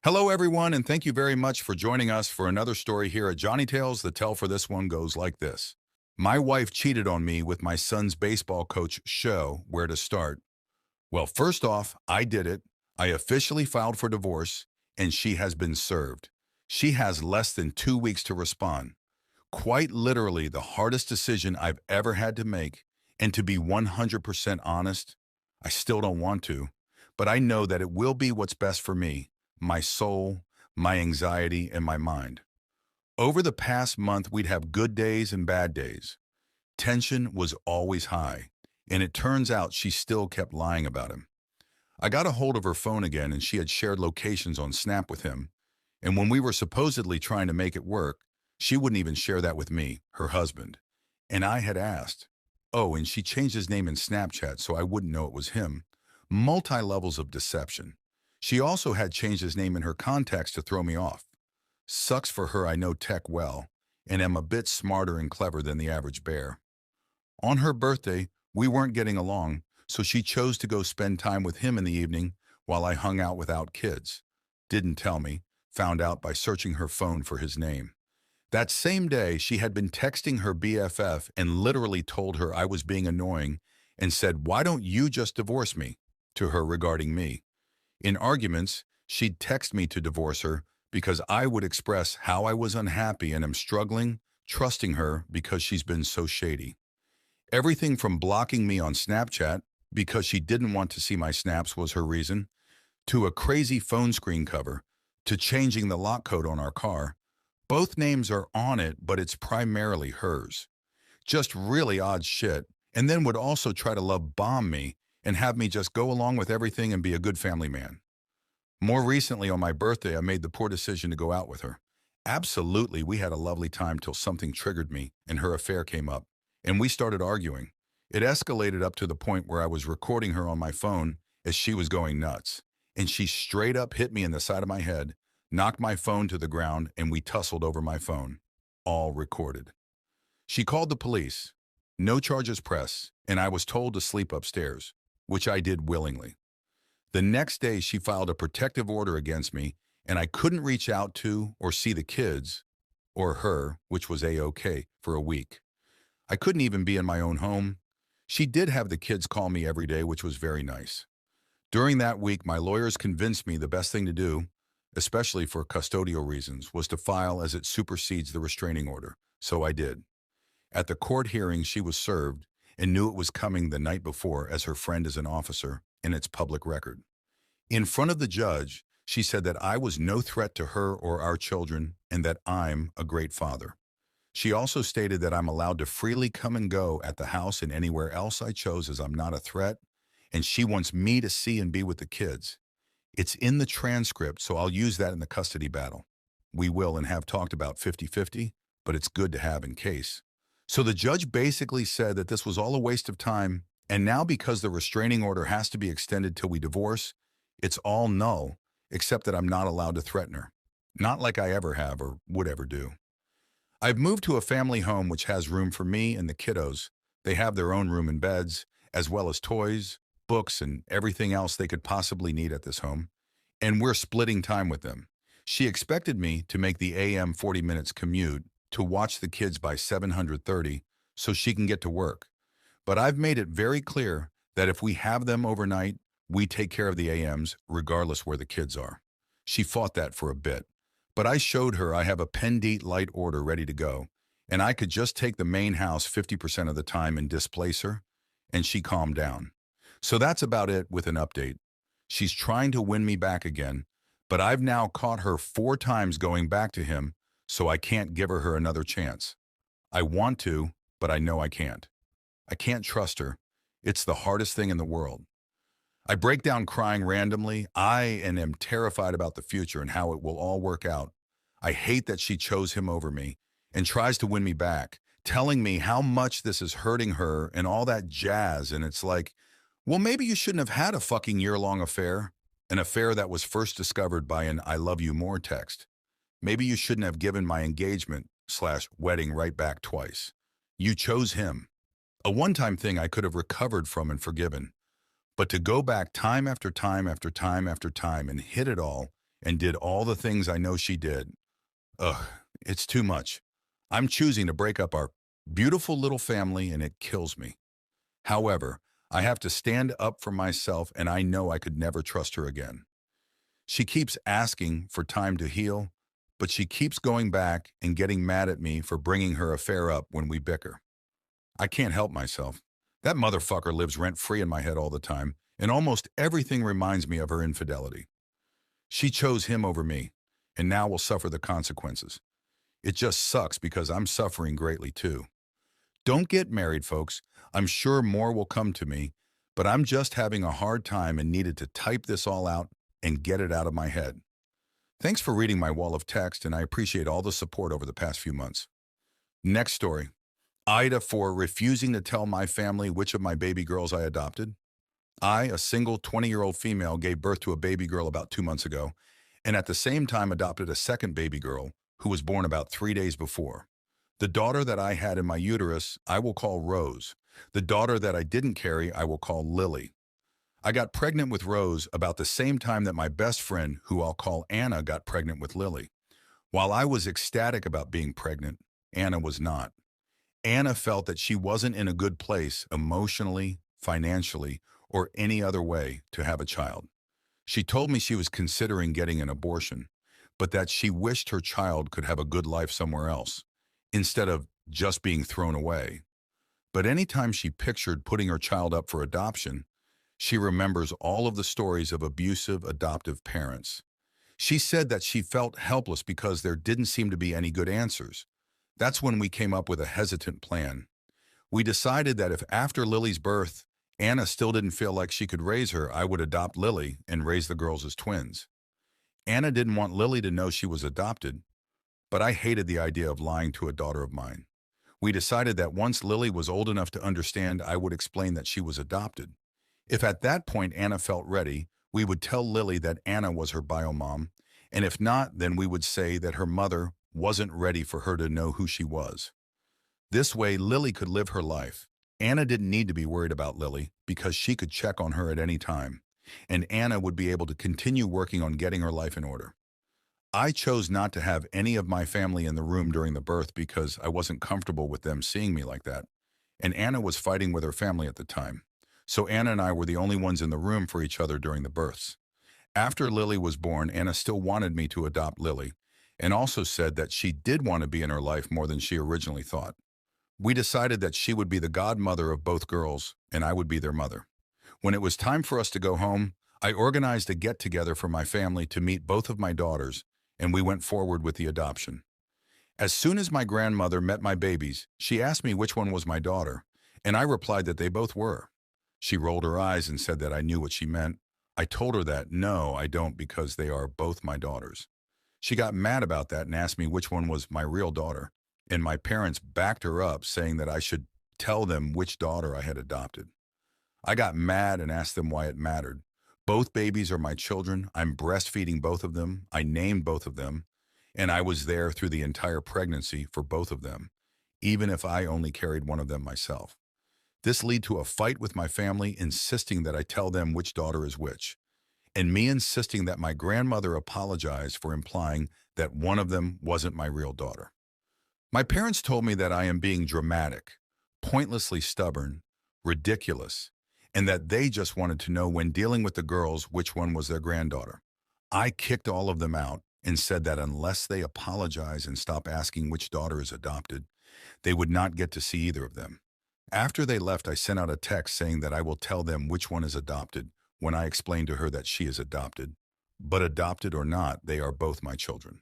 Hello, everyone, and thank you very much for joining us for another story here at Johnny Tales. The tell for this one goes like this. My wife cheated on me with my son's baseball coach. Show where to start. Well, first off, I did it. I officially filed for divorce, and she has been served. She has less than 2 weeks to respond. Quite literally the hardest decision I've ever had to make, and to be 100% honest, I still don't want to, but I know that it will be what's best for me, my soul, my anxiety, and my mind. Over the past month, we'd have good days and bad days. Tension was always high, and it turns out she still kept lying about him. I got a hold of her phone again, and she had shared locations on Snap with him. And when we were supposedly trying to make it work, she wouldn't even share that with me, her husband. And I had asked. Oh, and she changed his name in Snapchat so I wouldn't know it was him. Multi-levels of deception. She also had changed his name in her contacts to throw me off. Sucks for her. I know tech well, and am a bit smarter and clever than the average bear. On her birthday, we weren't getting along, so she chose to go spend time with him in the evening while I hung out without kids. Didn't tell me, found out by searching her phone for his name. That same day, she had been texting her BFF and literally told her I was being annoying and said, "Why don't you just divorce me?" to her regarding me. In arguments, she'd text me to divorce her because I would express how I was unhappy and am struggling, trusting her because she's been so shady. Everything from blocking me on Snapchat because she didn't want to see my snaps was her reason, to a crazy phone screen cover, to changing the lock code on our car. Both names are on it, but it's primarily hers. Just really odd shit, and then would also try to love bomb me and have me just go along with everything and be a good family man. More recently, on my birthday, I made the poor decision to go out with her. Absolutely, we had a lovely time till something triggered me and her affair came up, and we started arguing. It escalated up to the point where I was recording her on my phone as she was going nuts, and she straight up hit me in the side of my head, knocked my phone to the ground, and we tussled over my phone. All recorded. She called the police. No charges pressed, and I was told to sleep upstairs, which I did willingly. The next day, she filed a protective order against me, and I couldn't reach out to or see the kids, or her, which was A-OK, for a week. I couldn't even be in my own home. She did have the kids call me every day, which was very nice. During that week, my lawyers convinced me the best thing to do, especially for custodial reasons, was to file as it supersedes the restraining order. So I did. At the court hearing, she was served and knew it was coming the night before, as her friend is an officer, and it's public record. In front of the judge, she said that I was no threat to her or our children and that I'm a great father. She also stated that I'm allowed to freely come and go at the house and anywhere else I chose, as I'm not a threat, and she wants me to see and be with the kids. It's in the transcript, so I'll use that in the custody battle. We will and have talked about 50-50, but it's good to have in case. So the judge basically said that this was all a waste of time, and now because the restraining order has to be extended till we divorce, it's all null, except that I'm not allowed to threaten her. Not like I ever have or would ever do. I've moved to a family home which has room for me and the kiddos. They have their own room and beds, as well as toys, books, and everything else they could possibly need at this home. And we're splitting time with them. She expected me to make the AM 40 minutes commute to watch the kids by 730 so she can get to work. But I've made it very clear that if we have them overnight, we take care of the AMs regardless where the kids are. She fought that for a bit, but I showed her I have a Pendite light order ready to go, and I could just take the main house 50% of the time and displace her, and she calmed down. So that's about it with an update. She's trying to win me back again, but I've now caught her 4 times going back to him, so I can't give her another chance. I want to, but I know I can't. I can't trust her. It's the hardest thing in the world. I break down crying randomly. I am terrified about the future and how it will all work out. I hate that she chose him over me and tries to win me back, telling me how much this is hurting her and all that jazz. And it's like, well, maybe you shouldn't have had a fucking year-long affair, an affair that was first discovered by an "I love you more" text. Maybe you shouldn't have given my engagement/wedding right back twice. You chose him. A one-time thing I could have recovered from and forgiven. But to go back time after time after time after time and hit it all and did all the things I know she did. Ugh, it's too much. I'm choosing to break up our beautiful little family, and it kills me. However, I have to stand up for myself, and I know I could never trust her again. She keeps asking for time to heal, but she keeps going back and getting mad at me for bringing her affair up when we bicker. I can't help myself. That motherfucker lives rent-free in my head all the time, and almost everything reminds me of her infidelity. She chose him over me, and now will suffer the consequences. It just sucks because I'm suffering greatly too. Don't get married, folks. I'm sure more will come to me, but I'm just having a hard time and needed to type this all out and get it out of my head. Thanks for reading my wall of text, and I appreciate all the support over the past few months. Next story. Ida for refusing to tell my family which of my baby girls I adopted. I, a single 20-year-old female, gave birth to a baby girl about 2 months ago, and at the same time adopted a second baby girl who was born about 3 days before. The daughter that I had in my uterus, I will call Rose. The daughter that I didn't carry, I will call Lily. I got pregnant with Rose about the same time that my best friend, who I'll call Anna, got pregnant with Lily. While I was ecstatic about being pregnant, Anna was not. Anna felt that she wasn't in a good place emotionally, financially, or any other way to have a child. She told me she was considering getting an abortion, but that she wished her child could have a good life somewhere else, instead of just being thrown away. But anytime she pictured putting her child up for adoption, she remembers all of the stories of abusive adoptive parents. She said that she felt helpless because there didn't seem to be any good answers. That's when we came up with a hesitant plan. We decided that if after Lily's birth, Anna still didn't feel like she could raise her, I would adopt Lily and raise the girls as twins. Anna didn't want Lily to know she was adopted, but I hated the idea of lying to a daughter of mine. We decided that once Lily was old enough to understand, I would explain that she was adopted. If at that point Anna felt ready, we would tell Lily that Anna was her biomom, and if not, then we would say that her mother wasn't ready for her to know who she was. This way, Lily could live her life. Anna didn't need to be worried about Lily because she could check on her at any time, and Anna would be able to continue working on getting her life in order. I chose not to have any of my family in the room during the birth because I wasn't comfortable with them seeing me like that, and Anna was fighting with her family at the time. So Anna and I were the only ones in the room for each other during the births. After Lily was born, Anna still wanted me to adopt Lily, and also said that she did want to be in her life more than she originally thought. We decided that she would be the godmother of both girls, and I would be their mother. When it was time for us to go home, I organized a get-together for my family to meet both of my daughters, and we went forward with the adoption. As soon as my grandmother met my babies, she asked me which one was my daughter, and I replied that they both were. She rolled her eyes and said that I knew what she meant. I told her that, no, I don't, because they are both my daughters. She got mad about that and asked me which one was my real daughter, and my parents backed her up, saying that I should tell them which daughter I had adopted. I got mad and asked them why it mattered. Both babies are my children. I'm breastfeeding both of them. I named both of them, and I was there through the entire pregnancy for both of them, even if I only carried one of them myself. This led to a fight with my family, insisting that I tell them which daughter is which, and me insisting that my grandmother apologize for implying that one of them wasn't my real daughter. My parents told me that I am being dramatic, pointlessly stubborn, ridiculous, and that they just wanted to know when dealing with the girls which one was their granddaughter. I kicked all of them out and said that unless they apologize and stop asking which daughter is adopted, they would not get to see either of them. After they left, I sent out a text saying that I will tell them which one is adopted when I explained to her that she is adopted. But adopted or not, they are both my children.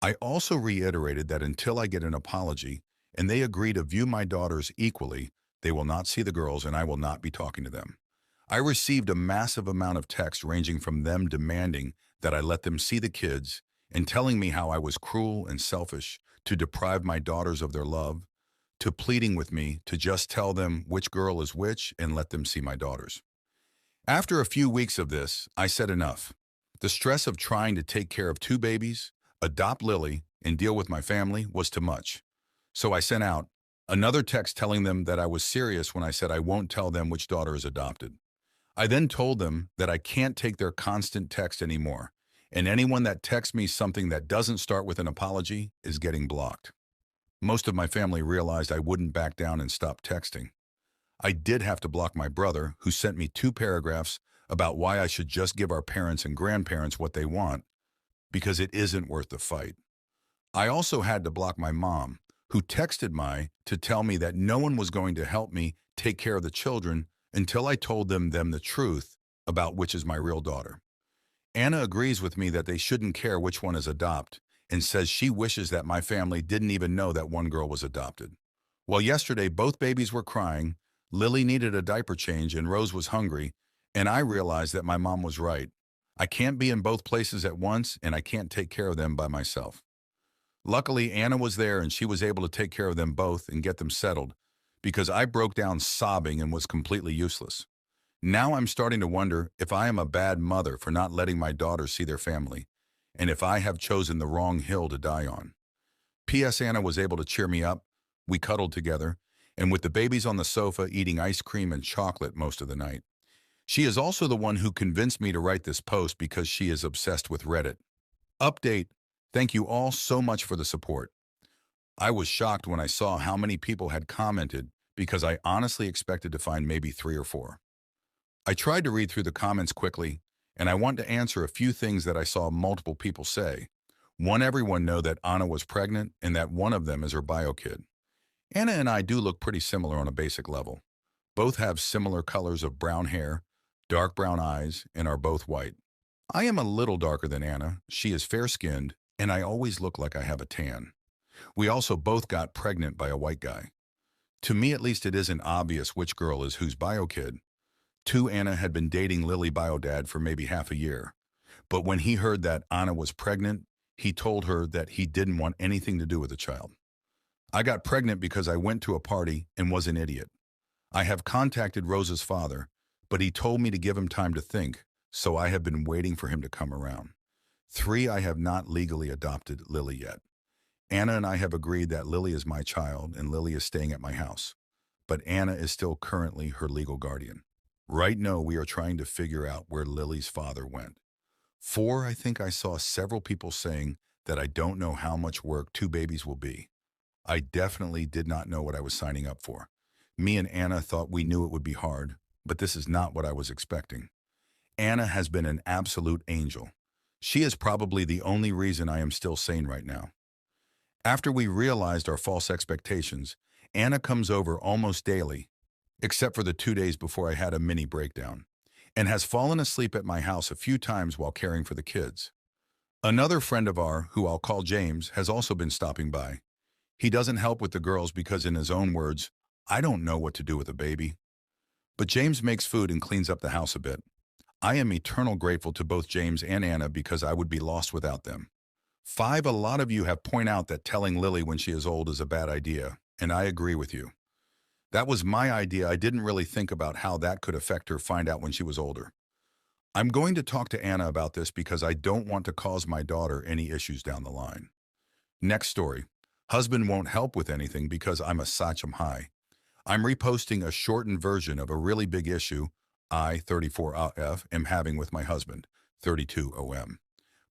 I also reiterated that until I get an apology and they agree to view my daughters equally, they will not see the girls and I will not be talking to them. I received a massive amount of text ranging from them demanding that I let them see the kids and telling me how I was cruel and selfish to deprive my daughters of their love, to pleading with me to just tell them which girl is which and let them see my daughters. After a few weeks of this, I said enough. The stress of trying to take care of two babies, adopt Lily, and deal with my family was too much. So I sent out another text telling them that I was serious when I said I won't tell them which daughter is adopted. I then told them that I can't take their constant text anymore and anyone that texts me something that doesn't start with an apology is getting blocked. Most of my family realized I wouldn't back down and stop texting. I did have to block my brother, who sent me 2 paragraphs about why I should just give our parents and grandparents what they want, because it isn't worth the fight. I also had to block my mom, who texted me to tell me that no one was going to help me take care of the children until I told them the truth about which is my real daughter. Anna agrees with me that they shouldn't care which one is adopted and says she wishes that my family didn't even know that one girl was adopted. Well, yesterday both babies were crying, Lily needed a diaper change, and Rose was hungry, and I realized that my mom was right. I can't be in both places at once, and I can't take care of them by myself. Luckily, Anna was there and she was able to take care of them both and get them settled, because I broke down sobbing and was completely useless. Now I'm starting to wonder if I am a bad mother for not letting my daughters see their family, and if I have chosen the wrong hill to die on. P.S. Anna was able to cheer me up. We cuddled together, and with the babies on the sofa eating ice cream and chocolate most of the night. She is also the one who convinced me to write this post because she is obsessed with Reddit. Update: thank you all so much for the support. I was shocked when I saw how many people had commented, because I honestly expected to find maybe 3 or 4. I tried to read through the comments quickly, and I want to answer a few things that I saw multiple people say. One, everyone know that Anna was pregnant and that one of them is her bio kid. Anna and I do look pretty similar on a basic level. Both have similar colors of brown hair, dark brown eyes, and are both white. I am a little darker than Anna, she is fair-skinned, and I always look like I have a tan. We also both got pregnant by a white guy. To me at least, it isn't obvious which girl is whose bio kid. 2, Anna had been dating Lily bio dad for maybe half a year. But when he heard that Anna was pregnant, he told her that he didn't want anything to do with the child. I got pregnant because I went to a party and was an idiot. I have contacted Rose's father, but he told me to give him time to think, so I have been waiting for him to come around. 3, I have not legally adopted Lily yet. Anna and I have agreed that Lily is my child and Lily is staying at my house, but Anna is still currently her legal guardian. Right now, we are trying to figure out where Lily's father went. 4, I think I saw several people saying that I don't know how much work 2 babies will be. I definitely did not know what I was signing up for. Me and Anna thought we knew it would be hard, but this is not what I was expecting. Anna has been an absolute angel. She is probably the only reason I am still sane right now. After we realized our false expectations, Anna comes over almost daily, except for the 2 days before I had a mini breakdown, and has fallen asleep at my house a few times while caring for the kids. Another friend of ours, who I'll call James, has also been stopping by. He doesn't help with the girls because, in his own words, I don't know what to do with a baby. But James makes food and cleans up the house a bit. I am eternal grateful to both James and Anna because I would be lost without them. 5, a lot of you have pointed out that telling Lily when she is old is a bad idea, and I agree with you. That was my idea. I didn't really think about how that could affect her find out when she was older. I'm going to talk to Anna about this because I don't want to cause my daughter any issues down the line. Next story. Husband won't help with anything because I'm a Sachem high. I'm reposting a shortened version of a really big issue I, 34AF, am having with my husband, 32OM.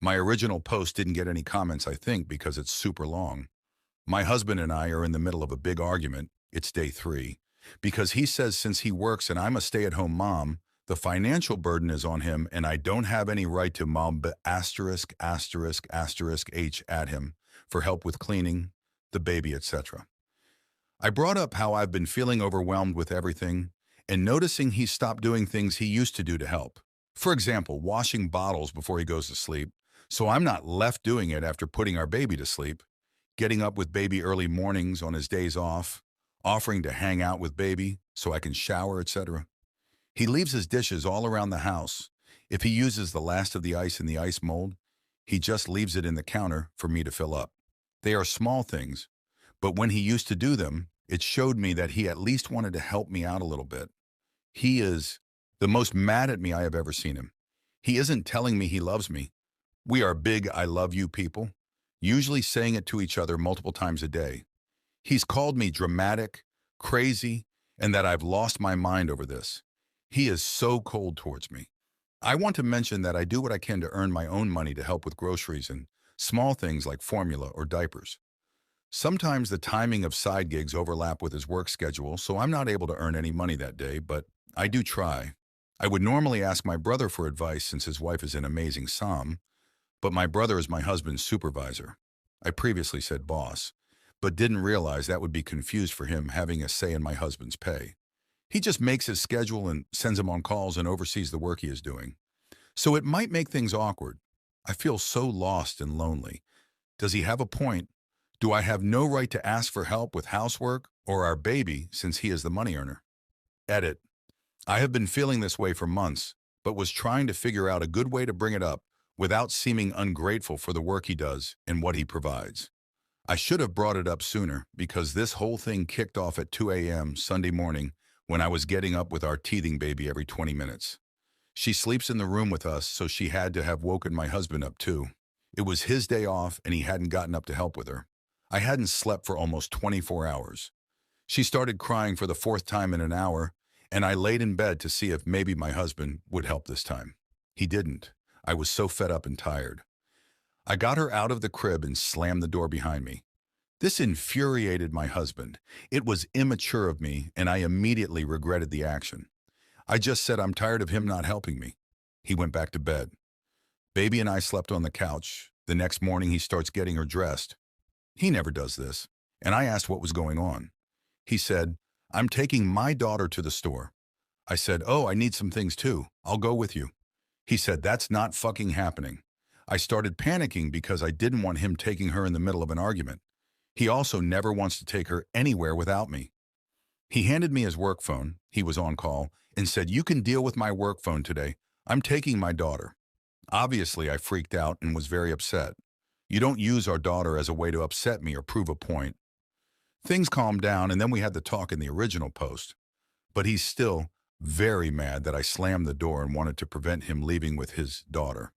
My original post didn't get any comments, I think, because it's super long. My husband and I are in the middle of a big argument. It's day 3. Because he says since he works and I'm a stay-at-home mom, the financial burden is on him and I don't have any right to mob ******H at him for help with cleaning, the baby, etc. I brought up how I've been feeling overwhelmed with everything and noticing he stopped doing things he used to do to help. For example, washing bottles before he goes to sleep, so I'm not left doing it after putting our baby to sleep, getting up with baby early mornings on his days off, offering to hang out with baby so I can shower, etc. He leaves his dishes all around the house. If he uses the last of the ice in the ice mold, he just leaves it in the counter for me to fill up. They are small things, but when he used to do them, it showed me that he at least wanted to help me out a little bit. He is the most mad at me I have ever seen him. He isn't telling me he loves me. We are big I love you people, usually saying it to each other multiple times a day. He's called me dramatic, crazy, and that I've lost my mind over this. He is so cold towards me. I want to mention that I do what I can to earn my own money to help with groceries and small things like formula or diapers. Sometimes the timing of side gigs overlap with his work schedule, so I'm not able to earn any money that day, but I do try. I would normally ask my brother for advice since his wife is an amazing som, but my brother is my husband's supervisor. I previously said boss, but didn't realize that would be confused for him having a say in my husband's pay. He just makes his schedule and sends him on calls and oversees the work he is doing. So it might make things awkward. I feel so lost and lonely. Does he have a point? Do I have no right to ask for help with housework or our baby since he is the money earner? Edit. I have been feeling this way for months, but was trying to figure out a good way to bring it up without seeming ungrateful for the work he does and what he provides. I should have brought it up sooner because this whole thing kicked off at 2 a.m. Sunday morning when I was getting up with our teething baby every 20 minutes. She sleeps in the room with us, so she had to have woken my husband up too. It was his day off and he hadn't gotten up to help with her. I hadn't slept for almost 24 hours. She started crying for the fourth time in an hour, and I laid in bed to see if maybe my husband would help this time. He didn't. I was so fed up and tired. I got her out of the crib and slammed the door behind me. This infuriated my husband. It was immature of me, and I immediately regretted the action. I just said I'm tired of him not helping me. He went back to bed. Baby and I slept on the couch. The next morning he starts getting her dressed. He never does this. And I asked what was going on. He said, I'm taking my daughter to the store. I said, oh, I need some things too. I'll go with you. He said, that's not fucking happening. I started panicking because I didn't want him taking her in the middle of an argument. He also never wants to take her anywhere without me. He handed me his work phone, he was on call, and said, you can deal with my work phone today. I'm taking my daughter. Obviously, I freaked out and was very upset. You don't use our daughter as a way to upset me or prove a point. Things calmed down, and then we had the talk in the original post. But he's still very mad that I slammed the door and wanted to prevent him leaving with his daughter.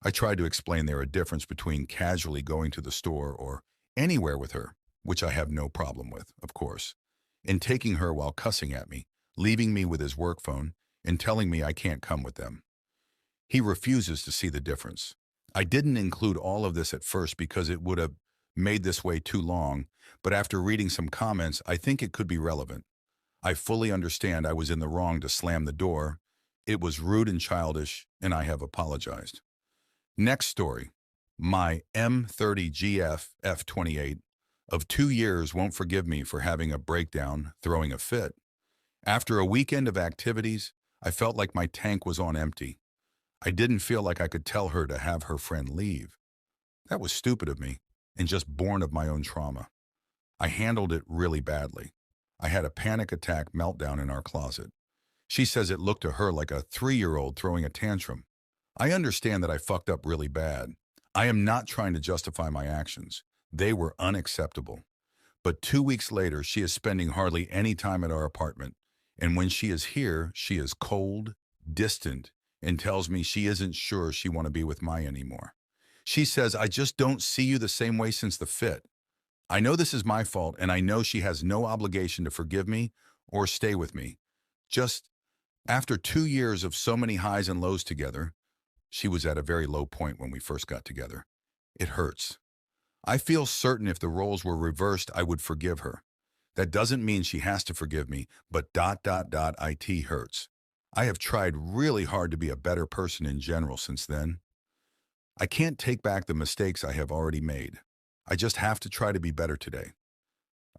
I tried to explain there a difference between casually going to the store or anywhere with her, which I have no problem with, of course, and taking her while cussing at me, leaving me with his work phone, and telling me I can't come with them. He refuses to see the difference. I didn't include all of this at first because it would have made this way too long, but after reading some comments, I think it could be relevant. I fully understand I was in the wrong to slam the door. It was rude and childish, and I have apologized. Next story. My M30GF F28 of 2 years won't forgive me for having a breakdown, throwing a fit. After a weekend of activities, I felt like my tank was on empty. I didn't feel like I could tell her to have her friend leave. That was stupid of me and just born of my own trauma. I handled it really badly. I had a panic attack meltdown in our closet. She says it looked to her like a 3-year-old throwing a tantrum. I understand that I fucked up really bad. I am not trying to justify my actions. They were unacceptable. But 2 weeks later, she is spending hardly any time at our apartment. And when she is here, she is cold, distant, and tells me she isn't sure she want to be with Maya anymore. She says, I just don't see you the same way since the fit. I know this is my fault, and I know she has no obligation to forgive me or stay with me. Just after 2 years of so many highs and lows together, she was at a very low point when we first got together. It hurts. I feel certain if the roles were reversed, I would forgive her. That doesn't mean she has to forgive me, but it hurts. I have tried really hard to be a better person in general since then. I can't take back the mistakes I have already made. I just have to try to be better today.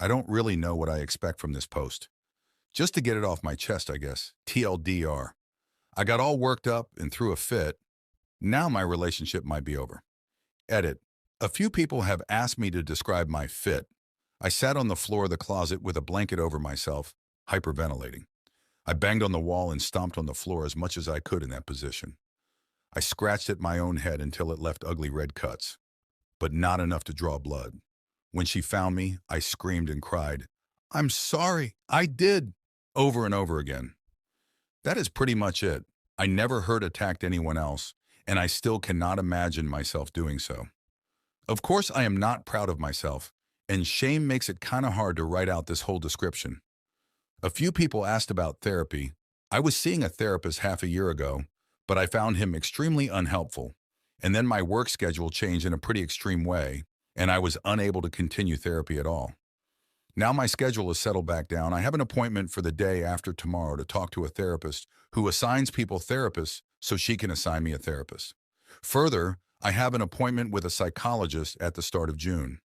I don't really know what I expect from this post. Just to get it off my chest, I guess. TLDR. I got all worked up and threw a fit. Now my relationship might be over. Edit. A few people have asked me to describe my fit. I sat on the floor of the closet with a blanket over myself, hyperventilating. I banged on the wall and stomped on the floor as much as I could in that position. I scratched at my own head until it left ugly red cuts, but not enough to draw blood. When she found me, I screamed and cried, I'm sorry, I did, over and over again. That is pretty much it. I never hurt attacked anyone else, and I still cannot imagine myself doing so. Of course, I am not proud of myself, and shame makes it kind of hard to write out this whole description. A few people asked about therapy. I was seeing a therapist half a year ago, but I found him extremely unhelpful. And then my work schedule changed in a pretty extreme way, and I was unable to continue therapy at all. Now my schedule is settled back down. I have an appointment for the day after tomorrow to talk to a therapist who assigns people therapists so she can assign me a therapist. Further, I have an appointment with a psychologist at the start of June.